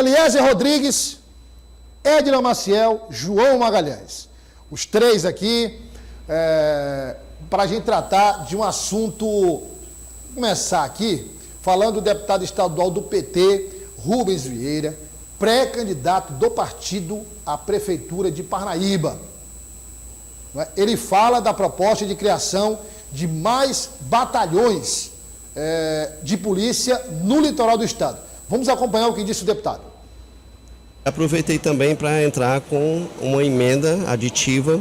Eliezer Rodrigues, Edna Maciel, João Magalhães. Os três aqui, para a gente tratar de um assunto, começar aqui, falando do deputado estadual do PT, Rubens Vieira, pré-candidato do partido à Prefeitura de Parnaíba. Ele fala da proposta de criação de mais batalhões de polícia no litoral do estado. Vamos acompanhar o que disse o deputado. Aproveitei também para entrar com uma emenda aditiva,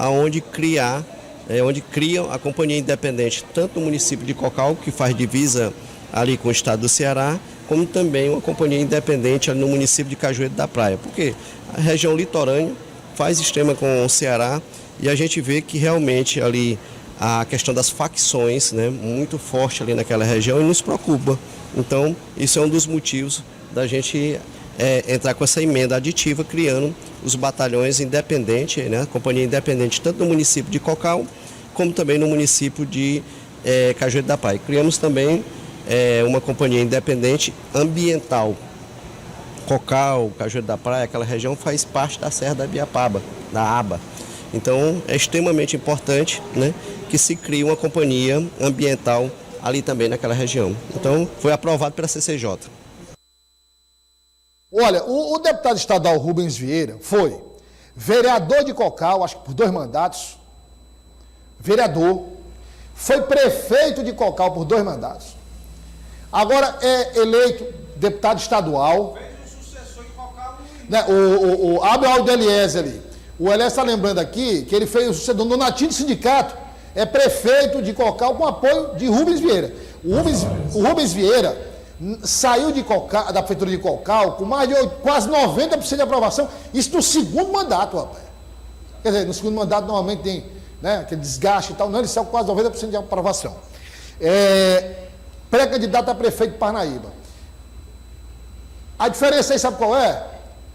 onde criam a Companhia Independente, tanto no município de Cocal, que faz divisa ali com o estado do Ceará, como também uma companhia independente ali no município de Cajueiro da Praia, porque a região litorânea faz extrema com o Ceará e a gente vê que realmente ali a questão das facções, né, muito forte ali naquela região e nos preocupa. Então, isso é um dos motivos da gente entrar com essa emenda aditiva, criando os batalhões independentes, né, a companhia independente, tanto no município de Cocal, como também no município de Cajueiro da Praia. Criamos também uma companhia independente ambiental. Cocal, Cajueiro da Praia, aquela região faz parte da Serra da Biapaba, da ABA. Então, é extremamente importante, né, que se crie uma companhia ambiental ali também naquela região. Então, foi aprovado pela CCJ. Olha, o deputado estadual Rubens Vieira foi vereador de Cocal, acho que por 2 mandatos, vereador, foi prefeito de Cocal por 2 mandatos, agora é eleito deputado estadual. Abre o áudio do Eliezer ali. O Eliezer está lembrando aqui que ele fez o sucedor no Natinho do Sindicato, é prefeito de Cocal com apoio de Rubens Vieira. O Rubens Vieira saiu da prefeitura de Cocal com mais de quase 90% de aprovação, isso no segundo mandato, rapaz. Quer dizer, no segundo mandato normalmente tem, né, aquele desgaste e tal, não, ele saiu com quase 90% de aprovação. Pré-candidato a prefeito de Parnaíba. A diferença aí, sabe qual é?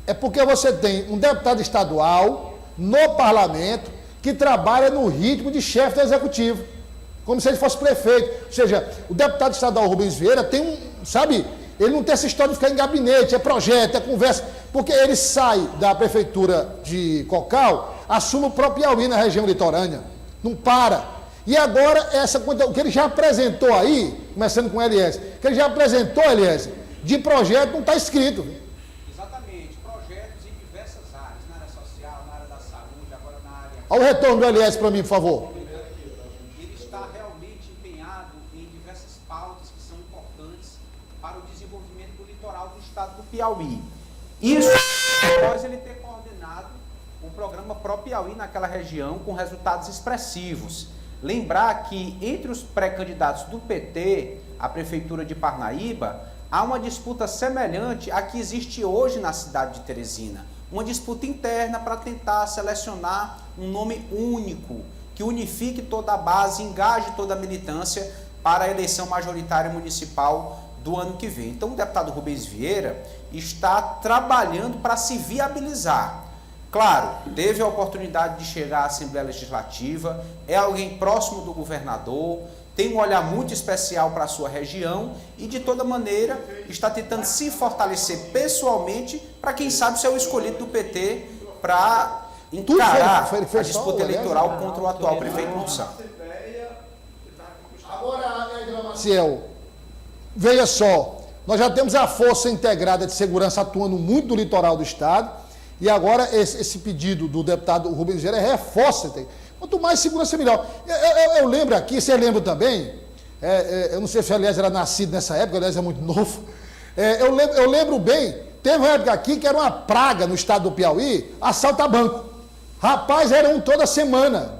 É porque você tem um deputado estadual no parlamento que trabalha no ritmo de chefe do executivo, como se ele fosse prefeito. Ou seja, o deputado estadual Rubens Vieira tem ele não tem essa história de ficar em gabinete, é projeto, é conversa, porque ele sai da prefeitura de Cocal, assume o próprio Piauí na região litorânea, não para. E agora, o que ele já apresentou aí, começando com o Eliezer, que ele já apresentou, Eliezer, de projeto não está escrito. Exatamente, projetos em diversas áreas, na área social, na área da saúde, agora na área... Olha o retorno do Eliezer para mim, por favor. Ele está realmente empenhado em diversas pautas que são importantes para o desenvolvimento do litoral do estado do Piauí. Isso após ele ter coordenado o programa Pro Piauí naquela região com resultados expressivos. Lembrar que entre os pré-candidatos do PT à Prefeitura de Parnaíba, há uma disputa semelhante à que existe hoje na cidade de Teresina. Uma disputa interna para tentar selecionar um nome único, que unifique toda a base, engaje toda a militância para a eleição majoritária municipal do ano que vem. Então, o deputado Rubens Vieira está trabalhando para se viabilizar. Claro, teve a oportunidade de chegar à Assembleia Legislativa, é alguém próximo do governador, tem um olhar muito especial para a sua região e, de toda maneira, está tentando se fortalecer pessoalmente para, quem sabe, ser o escolhido do PT para encarar a disputa eleitoral contra o atual prefeito Monção. Agora, Maciel, veja só, nós já temos a Força Integrada de Segurança atuando muito no litoral do estado e agora esse pedido do deputado Rubens Vieira reforça. Quanto mais segurança, melhor. Eu lembro aqui, você lembra também, eu não sei se o Eliezer era nascido nessa época, o Eliezer é muito novo, eu lembro bem, teve uma época aqui que era uma praga no estado do Piauí, assalto a banco. Rapaz, era um toda semana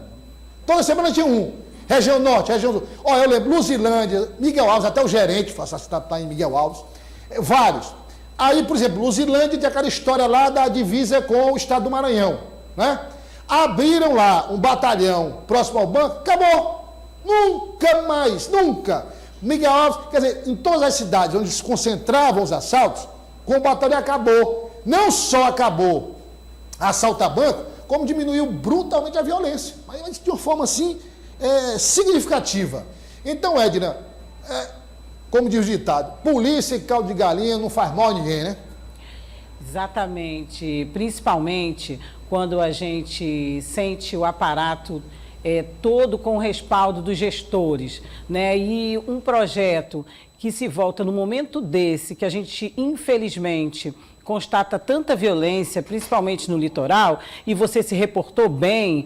tinha um. Região Norte, região Sul. Eu lembro, Luzilândia, Miguel Alves, até o gerente, está em Miguel Alves, vários. Aí, por exemplo, Luzilândia tem aquela história lá da divisa com o estado do Maranhão, né? Abriram lá um batalhão próximo ao banco, acabou. Nunca mais, nunca. Miguel Alves, quer dizer, em todas as cidades onde se concentravam os assaltos, com o batalhão acabou. Não só acabou assalto a banco, como diminuiu brutalmente a violência. Mas de uma forma assim, significativa. Então, Edna, como diz o ditado, polícia e caldo de galinha não faz mal a ninguém, né? Exatamente, principalmente quando a gente sente o aparato todo com o respaldo dos gestores, né? E um projeto que se volta no momento desse, que a gente, infelizmente, constata tanta violência, principalmente no litoral, e você se reportou bem,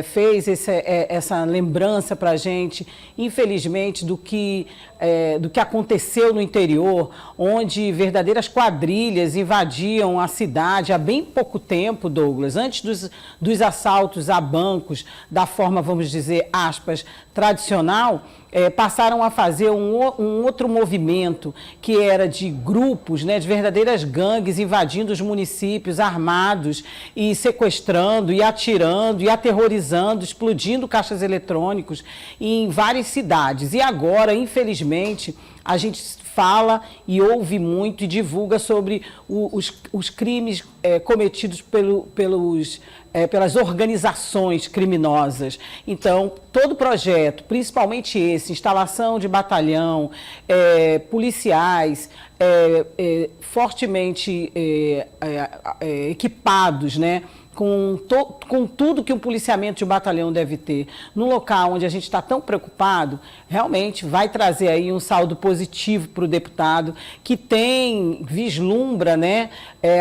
fez essa lembrança para a gente, infelizmente, do que aconteceu no interior, onde verdadeiras quadrilhas invadiam a cidade há bem pouco tempo, Douglas, antes dos assaltos a bancos, da forma, vamos dizer, aspas, tradicional, passaram a fazer um outro movimento, que era de grupos, né, de verdadeiras gangues invadindo os municípios armados e sequestrando e atirando e aterrorizando, explodindo caixas eletrônicos em várias cidades. E agora, infelizmente, a gente fala e ouve muito e divulga sobre os crimes cometidos pelas organizações criminosas. Então, todo projeto, principalmente esse, instalação de batalhão, policiais fortemente equipados, né? Com tudo que um policiamento de batalhão deve ter, num local onde a gente está tão preocupado, realmente vai trazer aí um saldo positivo para o deputado, que vislumbra, né,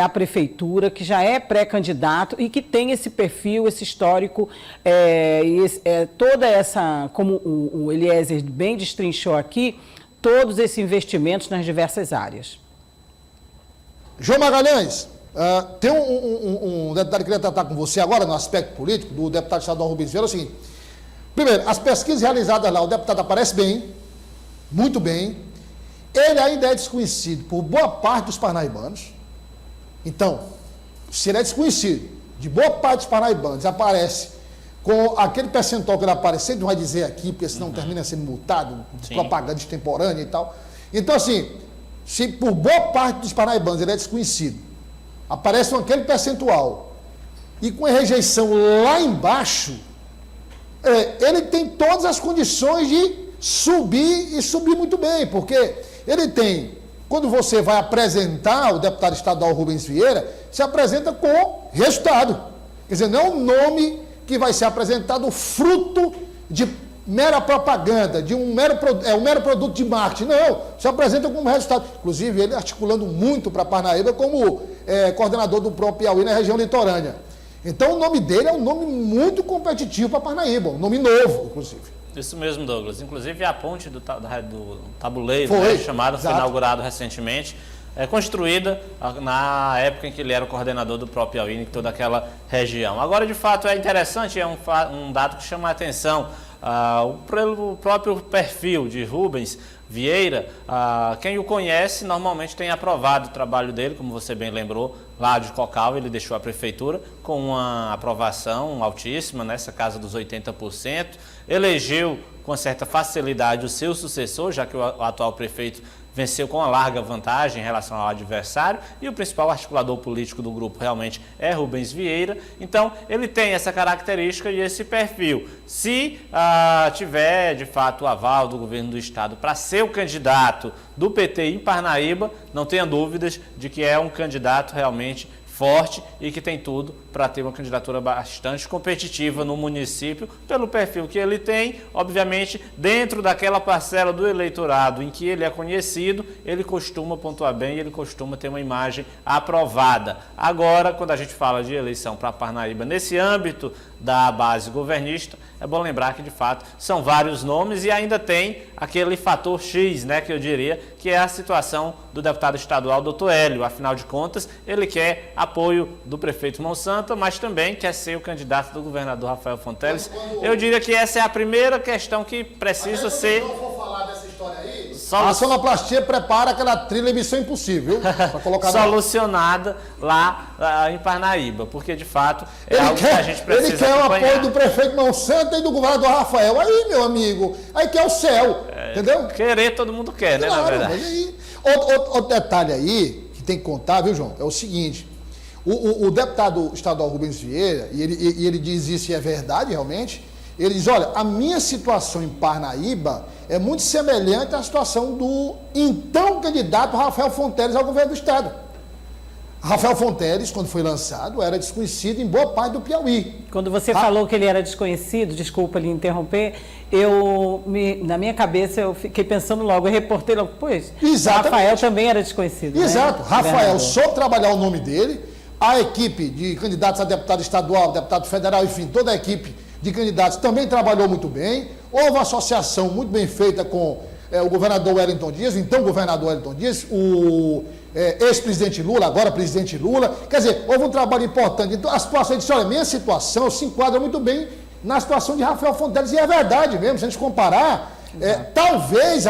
a prefeitura, que já é pré-candidato e que tem esse perfil, esse histórico, toda essa, como o Eliezer bem destrinchou aqui, todos esses investimentos nas diversas áreas. João Magalhães, tem um deputado que queria tratar com você agora, no aspecto político, do deputado estadual Rubens Vieira, é o seguinte. Primeiro, as pesquisas realizadas lá, o deputado aparece bem, muito bem. Ele ainda é desconhecido por boa parte dos parnaibanos. Então, se ele é desconhecido de boa parte dos parnaibanos, aparece com aquele percentual que ele aparece, não vai dizer aqui, porque senão termina sendo multado, propaganda extemporânea e tal. Então, assim, se por boa parte dos parnaibanos ele é desconhecido, aparece com aquele percentual e com a rejeição lá embaixo, ele tem todas as condições de subir e subir muito bem, porque ele tem, quando você vai apresentar o deputado estadual Rubens Vieira, se apresenta com resultado. Quer dizer, não é um nome que vai ser apresentado fruto de mera propaganda, de um mero produto de marketing. Não, se apresenta como resultado. Inclusive, ele articulando muito para Parnaíba como coordenador do próprio Piauí na região litorânea. Então, o nome dele é um nome muito competitivo para Parnaíba, um nome novo, inclusive. Isso mesmo, Douglas. Inclusive, a ponte do tabuleiro, chamada, foi inaugurado recentemente, construída na época em que ele era o coordenador do próprio Piauí, em toda aquela região. Agora, de fato, é interessante, é um dado que chama a atenção. Pelo próprio perfil de Rubens Vieira, quem o conhece normalmente tem aprovado o trabalho dele, como você bem lembrou, lá de Cocal. Ele deixou a prefeitura com uma aprovação altíssima, nessa casa dos 80%, elegeu com certa facilidade o seu sucessor, já que o atual prefeito venceu com uma larga vantagem em relação ao adversário, e o principal articulador político do grupo realmente é Rubens Vieira. Então, ele tem essa característica e esse perfil. Se tiver, de fato, o aval do governo do estado para ser o candidato do PT em Parnaíba, não tenha dúvidas de que é um candidato realmente forte e que tem tudo para ter uma candidatura bastante competitiva no município, pelo perfil que ele tem. Obviamente, dentro daquela parcela do eleitorado em que ele é conhecido, ele costuma pontuar bem e ele costuma ter uma imagem aprovada. Agora, quando a gente fala de eleição para Parnaíba, nesse âmbito da base governista, é bom lembrar que, de fato, são vários nomes e ainda tem aquele fator X, né, que eu diria, que é a situação do deputado estadual, doutor Hélio. Afinal de contas, ele quer apoio do prefeito Monsanto, mas também quer ser o candidato do governador Rafael Fonteles. Eu diria que essa é a primeira questão que precisa ser... Vou falar dessa história aí. A sonoplastia prepara aquela trilha Missão Impossível, para colocar solucionada lá em Parnaíba, porque de fato algo que a gente precisa acompanhar. Ele quer o apoio do prefeito Monsanto e do governador Rafael. Aí, meu amigo, aí quer o céu, entendeu? Querer todo mundo quer, claro, né, na verdade. Mas aí, outro detalhe aí, que tem que contar, viu, João, é o seguinte: o deputado estadual Rubens Vieira, e ele diz isso e é verdade realmente, ele diz, olha, a minha situação em Parnaíba é muito semelhante à situação do então candidato Rafael Fonteles ao governo do estado. Rafael Fonteles, quando foi lançado, era desconhecido em boa parte do Piauí. Quando você falou que ele era desconhecido, desculpa lhe interromper, na minha cabeça eu fiquei pensando logo, eu reportei logo, pois, Rafael também era desconhecido. Exato, né? Rafael soube trabalhar o nome dele, a equipe de candidatos a deputado estadual, deputado federal, enfim, toda a equipe de candidatos também trabalhou muito bem, houve uma associação muito bem feita com o governador Wellington Dias, o então governador Wellington Dias, o ex-presidente Lula, agora presidente Lula, quer dizer, houve um trabalho importante. Então a situação, ele disse, olha, minha situação se enquadra muito bem na situação de Rafael Fonteles, e é verdade mesmo, se a gente comparar, talvez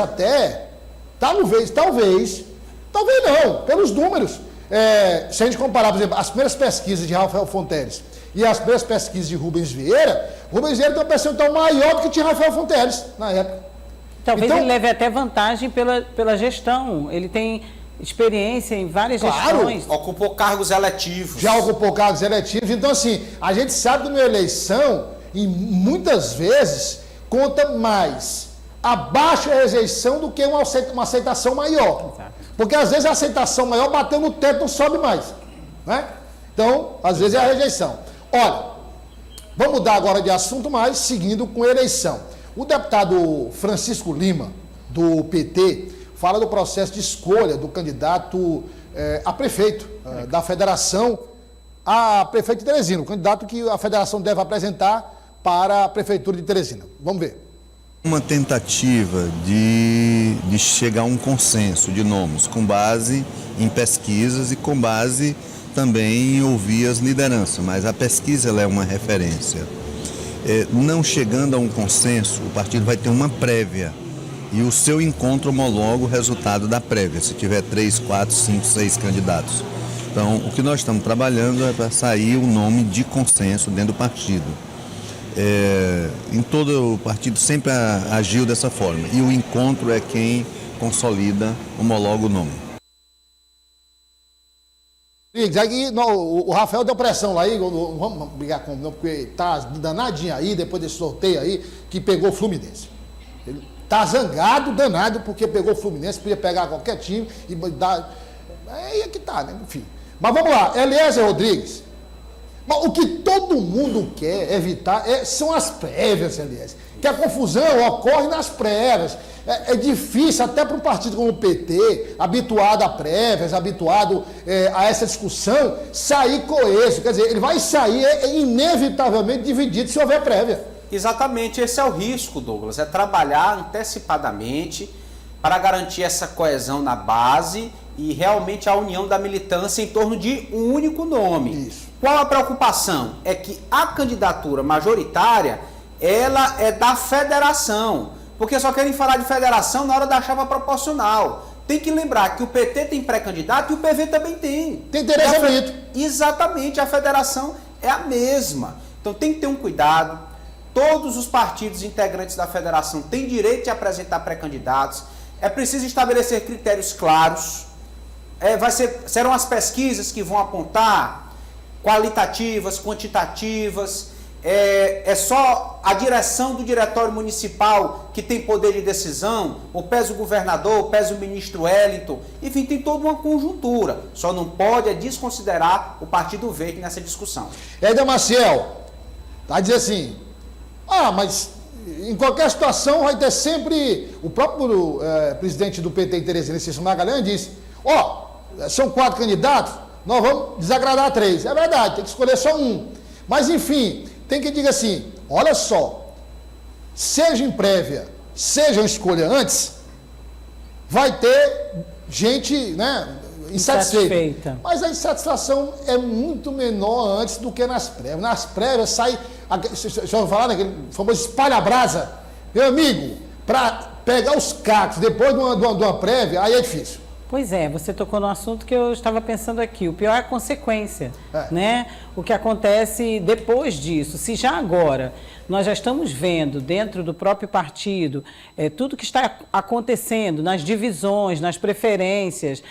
não, pelos números, se a gente comparar, por exemplo, as primeiras pesquisas de Rafael Fonteles e as primeiras pesquisas de Rubens Vieira tem um percentual maior do que tinha Rafael Fonteles na época. Talvez ele leve até vantagem pela gestão. Ele tem experiência em várias gestões. Ocupou cargos eletivos. Já ocupou cargos eletivos. Então, assim, a gente sabe que uma eleição, e muitas vezes, conta mais a baixa rejeição do que uma aceitação maior. Exato. Porque, às vezes, a aceitação maior bateu no teto, não sobe mais. Né? Então, às vezes, é a rejeição. Olha, vamos mudar agora de assunto, mas seguindo com a eleição. O deputado Francisco Lima, do PT, fala do processo de escolha do candidato a prefeito da federação, a prefeito de Teresina, o candidato que a federação deve apresentar para a prefeitura de Teresina. Vamos ver. Uma tentativa de chegar a um consenso de nomes com base em pesquisas e com base também em ouvir as lideranças, mas a pesquisa ela é uma referência. Não chegando a um consenso, o partido vai ter uma prévia e o seu encontro homologa o resultado da prévia, se tiver 3, 4, 5, 6 candidatos. Então, o que nós estamos trabalhando é para sair um nome de consenso dentro do partido. Em todo o partido sempre agiu dessa forma e o encontro é quem consolida, homologa o nome. Aí, o Rafael deu pressão lá aí, não vamos brigar com ele, não, porque tá danadinho aí, depois desse sorteio aí, que pegou o Fluminense. Ele tá zangado, danado, porque pegou o Fluminense, podia pegar qualquer time e dar. Aí é que tá, né? Enfim. Mas vamos lá, Eliezer Rodrigues. Mas o que todo mundo quer evitar são as prévias, Eliezer. Que a confusão ocorre nas prévias. É difícil, até para um partido como o PT, habituado a prévias, habituado a essa discussão, sair coeso. Quer dizer, ele vai sair inevitavelmente dividido se houver prévia. Exatamente, esse é o risco, Douglas, é trabalhar antecipadamente para garantir essa coesão na base e realmente a união da militância em torno de um único nome. Isso. Qual a preocupação? É que a candidatura majoritária, ela é da federação, porque só querem falar de federação na hora da chapa proporcional. Tem que lembrar que o PT tem pré-candidato e o PV também tem. Tem Tereza Brito. Exatamente, a federação é a mesma. Então tem que ter um cuidado. Todos os partidos integrantes da federação têm direito de apresentar pré-candidatos. É preciso estabelecer critérios claros. Serão as pesquisas que vão apontar qualitativas, quantitativas. É só a direção do diretório municipal que tem poder de decisão, ou pesa o governador, ou pesa o ministro Wellington, enfim, tem toda uma conjuntura. Só não pode desconsiderar o Partido Verde nessa discussão. Éder Maciel, tá dizendo assim, mas em qualquer situação vai ter sempre, o próprio presidente do PT em Teresina, Cícero Magalhães, disse, são 4 candidatos, nós vamos desagradar 3. É verdade, tem que escolher só um. Mas, enfim, tem que dizer assim, olha só, seja em prévia, seja em escolha antes, vai ter gente, né, insatisfeita. Mas a insatisfação é muito menor antes do que nas prévias. Nas prévias sai, deixa eu falar, naquele famoso espalha-brasa. Meu amigo, para pegar os cacos depois de uma prévia, aí é difícil. Pois é, você tocou no assunto que eu estava pensando aqui. O pior é a consequência, né? O que acontece depois disso. Se já agora nós já estamos vendo dentro do próprio partido tudo que está acontecendo nas divisões, nas preferências,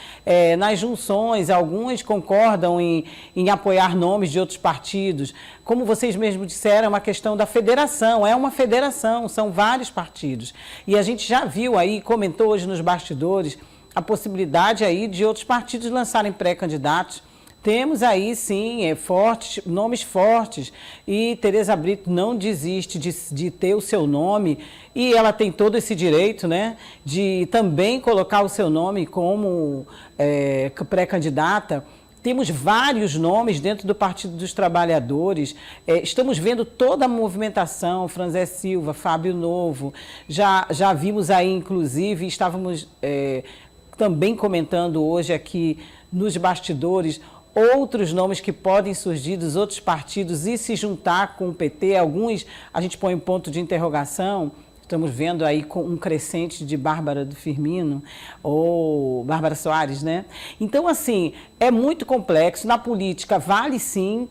nas junções, alguns concordam em apoiar nomes de outros partidos. Como vocês mesmos disseram, é uma questão da federação, é uma federação, são vários partidos. E a gente já viu aí, comentou hoje nos bastidores, a possibilidade aí de outros partidos lançarem pré-candidatos. Temos aí, sim, nomes fortes, e Tereza Brito não desiste de ter o seu nome, e ela tem todo esse direito, né, de também colocar o seu nome como pré-candidata. Temos vários nomes dentro do Partido dos Trabalhadores, estamos vendo toda a movimentação, Franzé Silva, Fábio Novo, já vimos aí, inclusive, estávamos também comentando hoje aqui nos bastidores, outros nomes que podem surgir dos outros partidos e se juntar com o PT, alguns a gente põe um ponto de interrogação. Estamos vendo aí com um crescente de Bárbara do Firmino, ou Bárbara Soares, né? Então, assim, é muito complexo. Na política, vale sim,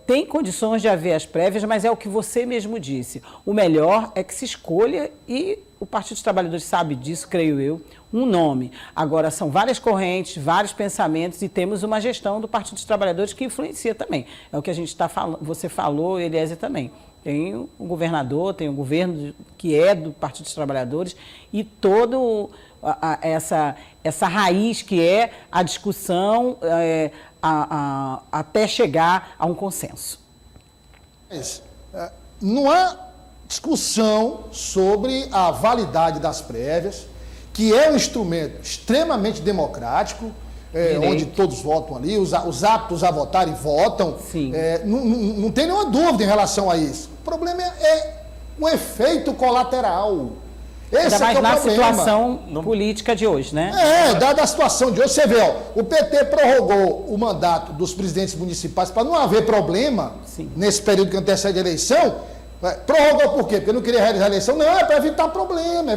tem condições de haver as prévias, mas é o que você mesmo disse. O melhor é que se escolha, e o Partido dos Trabalhadores sabe disso, creio eu, um nome. Agora, são várias correntes, vários pensamentos, e temos uma gestão do Partido dos Trabalhadores que influencia também. É o que a gente está falando, você falou, Eliezer também. Tem o governador, tem o governo que é do Partido dos Trabalhadores, e toda essa raiz que é a discussão até chegar a um consenso. Não há discussão sobre a validade das prévias, que é um instrumento extremamente democrático, onde todos votam ali, os aptos a votarem votam. Não tem nenhuma dúvida em relação a isso. O problema é o efeito colateral. Esse ainda mais é na problema. Situação política de hoje, né? Dada a situação de hoje, você vê, o PT prorrogou o mandato dos presidentes municipais para não haver problema nesse período que antecede a eleição. Prorrogou por quê? Porque não queria realizar a eleição? Não, é para evitar problema,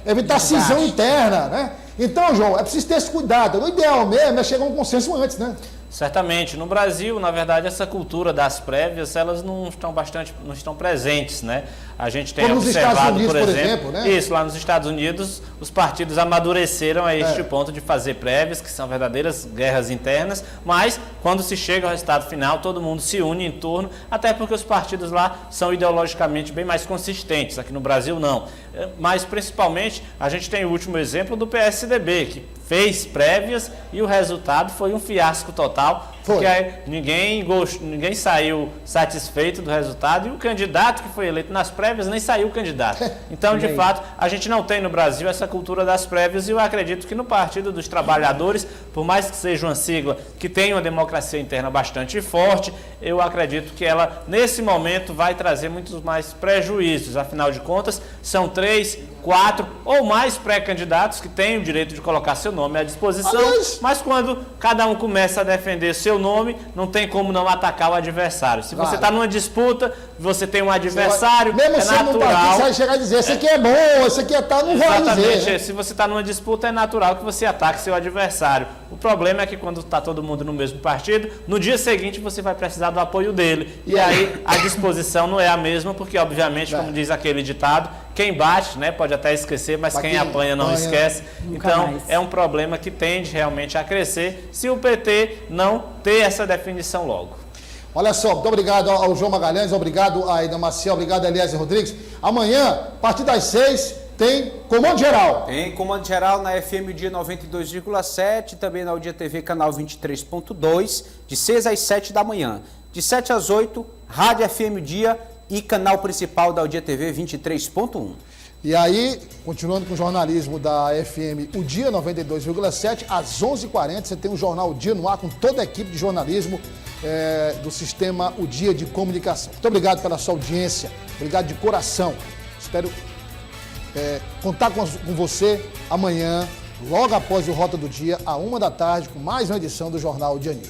evitar cisão interna, né? Então, João, é preciso ter esse cuidado. O ideal mesmo é chegar a um consenso antes, né? Certamente. No Brasil, na verdade, essa cultura das prévias, elas não estão presentes, né? A gente tem observado, por exemplo, né? Isso, lá nos Estados Unidos, os partidos amadureceram a este ponto de fazer prévias, que são verdadeiras guerras internas, mas quando se chega ao resultado final, todo mundo se une em torno, até porque os partidos lá são ideologicamente bem mais consistentes. Aqui no Brasil, não. Mas, principalmente, a gente tem o último exemplo do PSDB, que fez prévias e o resultado foi um fiasco total, porque ninguém saiu satisfeito do resultado, e o candidato que foi eleito nas prévias nem saiu candidato. Então, de fato, a gente não tem no Brasil essa cultura das prévias, e eu acredito que no Partido dos Trabalhadores, por mais que seja uma sigla que tenha uma democracia interna bastante forte, eu acredito que ela, nesse momento, vai trazer muitos mais prejuízos. Afinal de contas, são 3, 4 ou mais pré-candidatos que têm o direito de colocar seu nome à disposição, mas quando cada um começa a defender seu nome, não tem como não atacar o adversário. Se você está numa disputa, você tem um adversário, mesmo sendo natural. Partido, você vai chegar a dizer, esse aqui é bom, esse aqui é tal, não vai dizer. Exatamente. Se você está numa disputa, é natural que você ataque seu adversário. O problema é que quando está todo mundo no mesmo partido, no dia seguinte você vai precisar do apoio dele. E aí a disposição não é a mesma, porque obviamente, como diz aquele ditado, quem bate, né, pode até esquecer, mas quem apanha não esquece. Então, é um problema que tende realmente a crescer se o PT não ter essa definição logo. Olha só, muito obrigado ao João Magalhães, obrigado a Aida Maciel, obrigado a Eliezer Rodrigues. Amanhã, a partir das 6, tem Comando Geral. Tem Comando Geral na FM Dia 92,7, também na Dia TV canal 23.2, de 6 às 7 da manhã. De 7 às 8, Rádio FM Dia e canal principal da Dia TV 23.1. E aí, continuando com o jornalismo da FM, o Dia 92,7, às 11h40, você tem o Jornal O Dia no ar com toda a equipe de jornalismo do sistema O Dia de Comunicação. Muito obrigado pela sua audiência, obrigado de coração. Espero contar com você amanhã, logo após o Rota do Dia, à 1h da tarde, com mais uma edição do Jornal O Dia News.